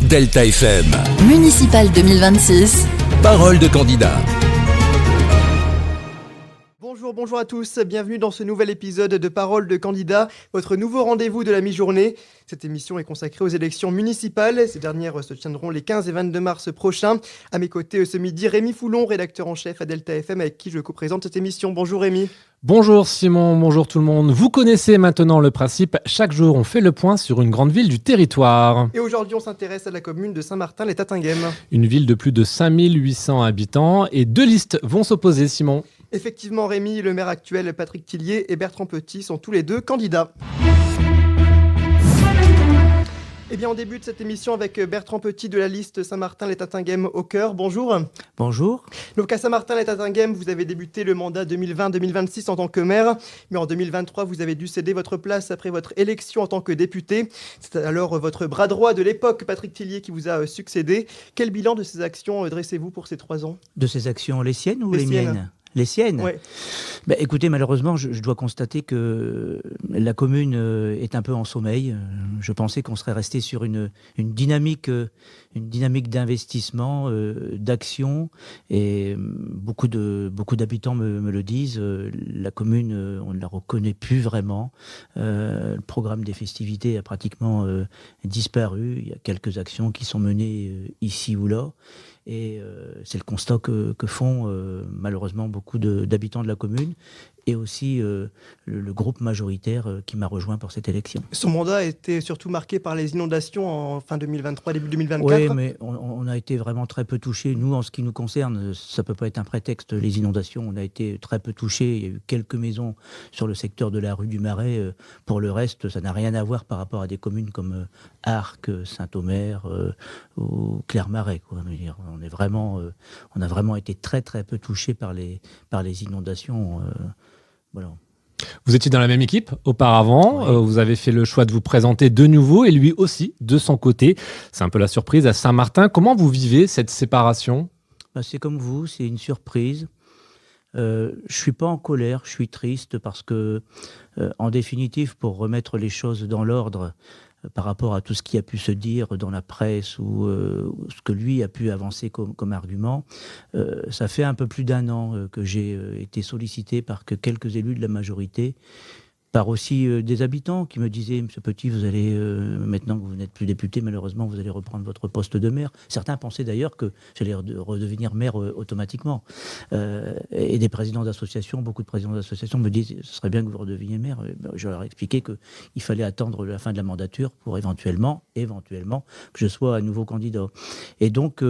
Delta FM. Municipal 2026. Parole de candidat. Bonjour à tous, bienvenue dans ce nouvel épisode de Parole de candidat, votre nouveau rendez-vous de la mi-journée. Cette émission est consacrée aux élections municipales. Ces dernières se tiendront les 15 et 22 mars prochains. À mes côtés ce midi, Rémi Foulon, rédacteur en chef à Delta FM, avec qui je co-présente cette émission. Bonjour Rémi. Bonjour Simon, bonjour tout le monde. Vous connaissez maintenant le principe, chaque jour on fait le point sur une grande ville du territoire. Et aujourd'hui on s'intéresse à la commune de Saint-Martin-les-Tatinguem. Une ville de plus de 5800 habitants et deux listes vont s'opposer, Simon. Effectivement Rémi, le maire actuel Patrick Tillier et Bertrand Petit sont tous les deux candidats. Eh bien, on débute cette émission avec Bertrand Petit de la liste Saint-Martin-les-Tatinguem au cœur. Bonjour. Bonjour. Donc à Saint-Martin-les-Tatinguem, vous avez débuté le mandat 2020-2026 en tant que maire, mais en 2023, vous avez dû céder votre place après votre élection en tant que député. C'est alors votre bras droit de l'époque, Patrick Tillier, qui vous a succédé. Quel bilan de ces actions dressez-vous pour ces 3 ans ? De ces actions, les siennes ou Les les siennes. miennes ? Les siennes. Ouais. Écoutez, malheureusement, je dois constater que la commune est un peu en sommeil. Je pensais qu'on serait resté sur une dynamique d'investissement, d'action, et beaucoup d'habitants me le disent. La commune, on ne la reconnaît plus vraiment. Le programme des festivités a pratiquement disparu. Il y a quelques actions qui sont menées ici ou là. Et c'est le constat que font malheureusement beaucoup d'habitants de la commune et aussi le groupe majoritaire qui m'a rejoint pour cette élection. Son mandat a été surtout marqué par les inondations en fin 2023, début 2024. Oui, mais on a été vraiment très peu touchés. Nous, en ce qui nous concerne, ça ne peut pas être un prétexte, les inondations. On a été très peu touchés. Il y a eu quelques maisons sur le secteur de la rue du Marais. Pour le reste, ça n'a rien à voir par rapport à des communes comme Arques, Saint-Omer ou Clermarais. On a vraiment été très très peu touchés par les inondations. Voilà. Vous étiez dans la même équipe auparavant, Oui. Vous avez fait le choix de vous présenter de nouveau et lui aussi de son côté. C'est un peu la surprise à Saint-Martin. Comment vous vivez cette séparation ? C'est comme vous, c'est une surprise. Je ne suis pas en colère, je suis triste parce que, en définitive, pour remettre les choses dans l'ordre, par rapport à tout ce qui a pu se dire dans la presse ou ce que lui a pu avancer comme argument, ça fait un peu plus d'1 an que j'ai été sollicité par quelques élus de la majorité, par aussi des habitants qui me disaient « Monsieur Petit, vous allez, maintenant que vous n'êtes plus député, malheureusement, vous allez reprendre votre poste de maire ». Certains pensaient d'ailleurs que j'allais redevenir maire automatiquement. Et des présidents d'associations, beaucoup de présidents d'associations me disent « Ce serait bien que vous redeveniez maire ». Je leur ai expliqué qu'il fallait attendre la fin de la mandature pour éventuellement que je sois à nouveau candidat. Et donc,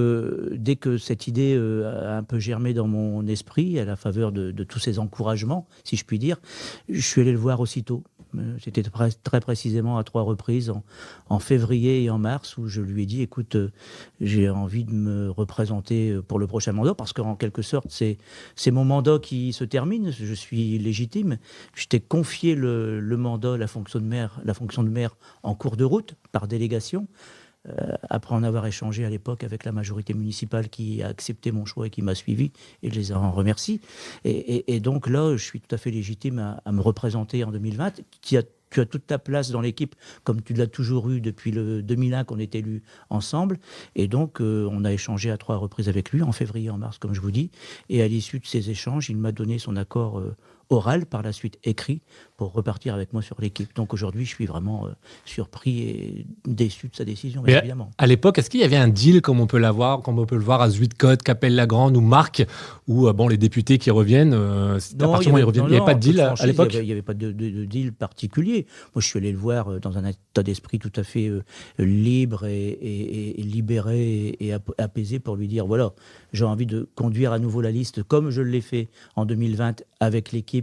dès que cette idée a un peu germé dans mon esprit, à la faveur de tous ces encouragements, si je puis dire, je suis allé le voir aussitôt. C'était très précisément à 3 reprises, en février et en mars, où je lui ai dit, écoute, j'ai envie de me représenter pour le prochain mandat, parce qu'en quelque sorte, c'est mon mandat qui se termine, je suis légitime. Je t'ai confié le mandat, la fonction de maire en cours de route, par délégation, après en avoir échangé à l'époque avec la majorité municipale qui a accepté mon choix et qui m'a suivi, et je les en remercie. Et donc là, je suis tout à fait légitime à me représenter en 2020. Tu as toute ta place dans l'équipe, comme tu l'as toujours eu depuis le 2001 qu'on est élus ensemble. Et donc, on a échangé à 3 reprises avec lui, en février et en mars, comme je vous dis. Et à l'issue de ces échanges, il m'a donné son accord oral, par la suite écrit, pour repartir avec moi sur l'équipe. Donc aujourd'hui, je suis vraiment surpris et déçu de sa décision, bien évidemment. À l'époque, est-ce qu'il y avait un deal comme on peut le voir à Zuidcote, Capelle-la-Grande ou Marques, où les députés qui reviennent, à partir du moment où ils reviennent, il n'y avait pas de deal à l'époque ? Il n'y avait pas de deal particulier. Moi, je suis allé le voir dans un état d'esprit tout à fait libre et libéré et apaisé pour lui dire, voilà, j'ai envie de conduire à nouveau la liste comme je l'ai fait en 2020 avec l'équipe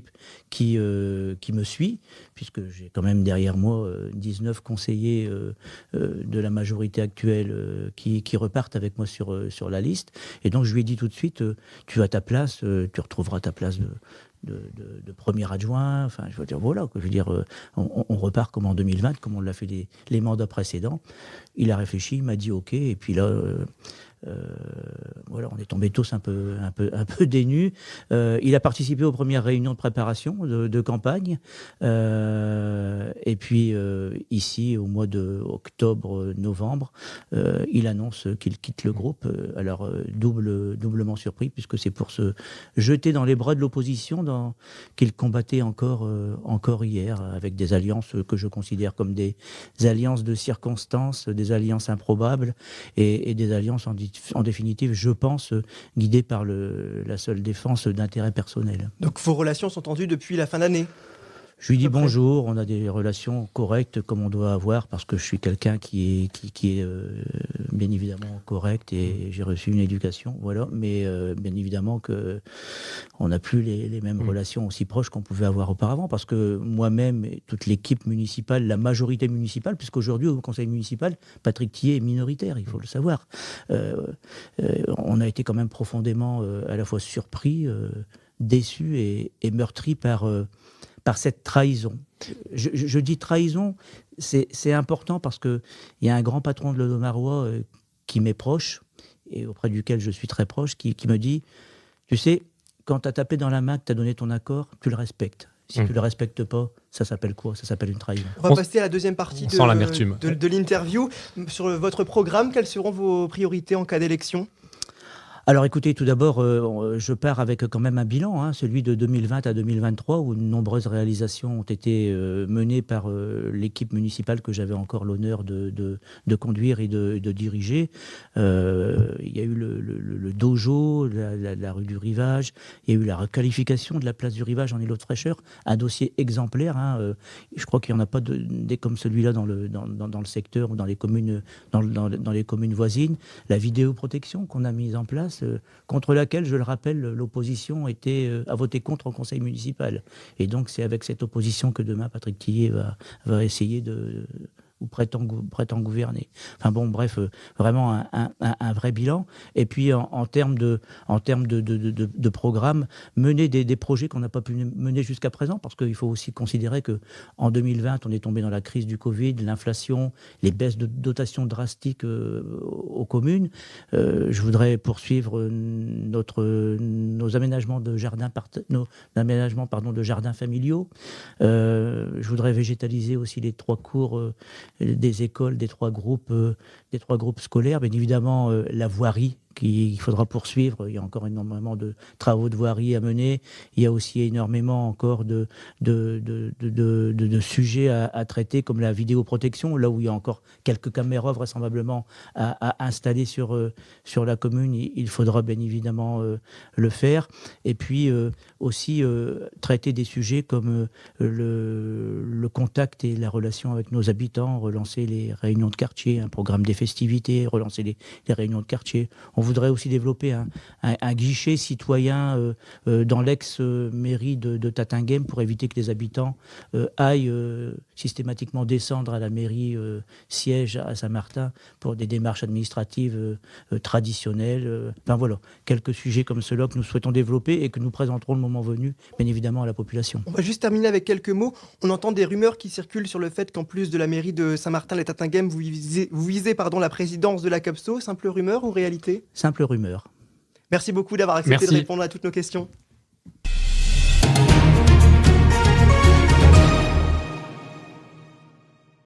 qui me suit, puisque j'ai quand même derrière moi 19 conseillers de la majorité actuelle qui repartent avec moi sur la liste. Et donc je lui ai dit tout de suite, tu as ta place, tu retrouveras ta place de premier adjoint. Enfin, je veux dire, voilà, je veux dire, on repart comme en 2020, comme on l'a fait les mandats précédents. Il a réfléchi, il m'a dit OK, et puis là, voilà, on est tombés tous un peu dénus. Il a participé aux premières réunions de préparation de campagne. Et puis ici, au mois d'octobre-novembre, il annonce qu'il quitte le groupe. Alors doublement surpris, puisque c'est pour se jeter dans les bras de l'opposition qu'il combattait encore hier, avec des alliances que je considère comme des alliances de circonstances, des alliances improbables et des alliances en définitive, je pense, guidées par la seule défense d'intérêts personnels. Donc vos relations sont tendues depuis la fin d'année? Je lui dis bonjour, on a des relations correctes comme on doit avoir, parce que je suis quelqu'un qui est bien évidemment correct et j'ai reçu une éducation, voilà. Mais bien évidemment qu'on n'a plus les mêmes relations aussi proches qu'on pouvait avoir auparavant, parce que moi-même et toute l'équipe municipale, la majorité municipale, puisqu'aujourd'hui au conseil municipal, Patrick Thillé est minoritaire, il faut le savoir. On a été quand même profondément à la fois surpris, déçus et meurtris par cette trahison. Je dis trahison, c'est important parce qu'il y a un grand patron de l'Audomarois qui m'est proche, et auprès duquel je suis très proche, qui me dit, tu sais, quand tu as tapé dans la main, que tu as donné ton accord, tu le respectes. Si tu ne le respectes pas, ça s'appelle quoi? Ça s'appelle une trahison. On va passer à la deuxième partie l'amertume. de l'interview. Sur votre programme, quelles seront vos priorités en cas d'élection? Alors écoutez, tout d'abord, je pars avec quand même un bilan, celui de 2020 à 2023, où de nombreuses réalisations ont été menées par l'équipe municipale que j'avais encore l'honneur de conduire et de diriger. Il y a eu le dojo, la rue du Rivage, il y a eu la requalification de la place du Rivage en îlot de fraîcheur, un dossier exemplaire. Je crois qu'il n'y en a pas des comme celui-là dans le secteur ou dans les communes, dans les communes voisines. La vidéoprotection qu'on a mise en place, contre laquelle, je le rappelle, l'opposition a voté contre au conseil municipal. Et donc c'est avec cette opposition que demain Patrick Thillé va essayer ou prétend gouverner. Enfin bon, bref, vraiment un vrai bilan. Et puis en termes de programme, mener des projets qu'on n'a pas pu mener jusqu'à présent, parce qu'il faut aussi considérer qu'en 2020, on est tombé dans la crise du Covid, l'inflation, les baisses de dotations drastiques aux communes. Je voudrais poursuivre nos aménagements de jardins, de jardins familiaux. Je voudrais végétaliser aussi les 3 cours des écoles, des trois groupes scolaires. Bien évidemment, la voirie qu'il faudra poursuivre. Il y a encore énormément de travaux de voirie à mener. Il y a aussi énormément encore de sujets à traiter, comme la vidéoprotection, là où il y a encore quelques caméras vraisemblablement à installer sur la commune. Il faudra bien évidemment le faire. Et puis aussi traiter des sujets comme le contact et la relation avec nos habitants, relancer les réunions de quartier, un programme des festivités, relancer les réunions de quartier. On voudrait aussi développer un guichet citoyen dans l'ex-mairie de Tatinghem pour éviter que les habitants aillent systématiquement descendre à la mairie siège à Saint-Martin pour des démarches administratives traditionnelles. Enfin voilà, quelques sujets comme ceux-là que nous souhaitons développer et que nous présenterons le moment venu, bien évidemment, à la population. On va juste terminer avec quelques mots. On entend des rumeurs qui circulent sur le fait qu'en plus de la mairie de Saint-Martin-les-Tatinghem, vous visez la présidence de la CAPSO. Simple rumeur ou réalité ? Simple rumeur. Merci beaucoup d'avoir accepté de répondre à toutes nos questions.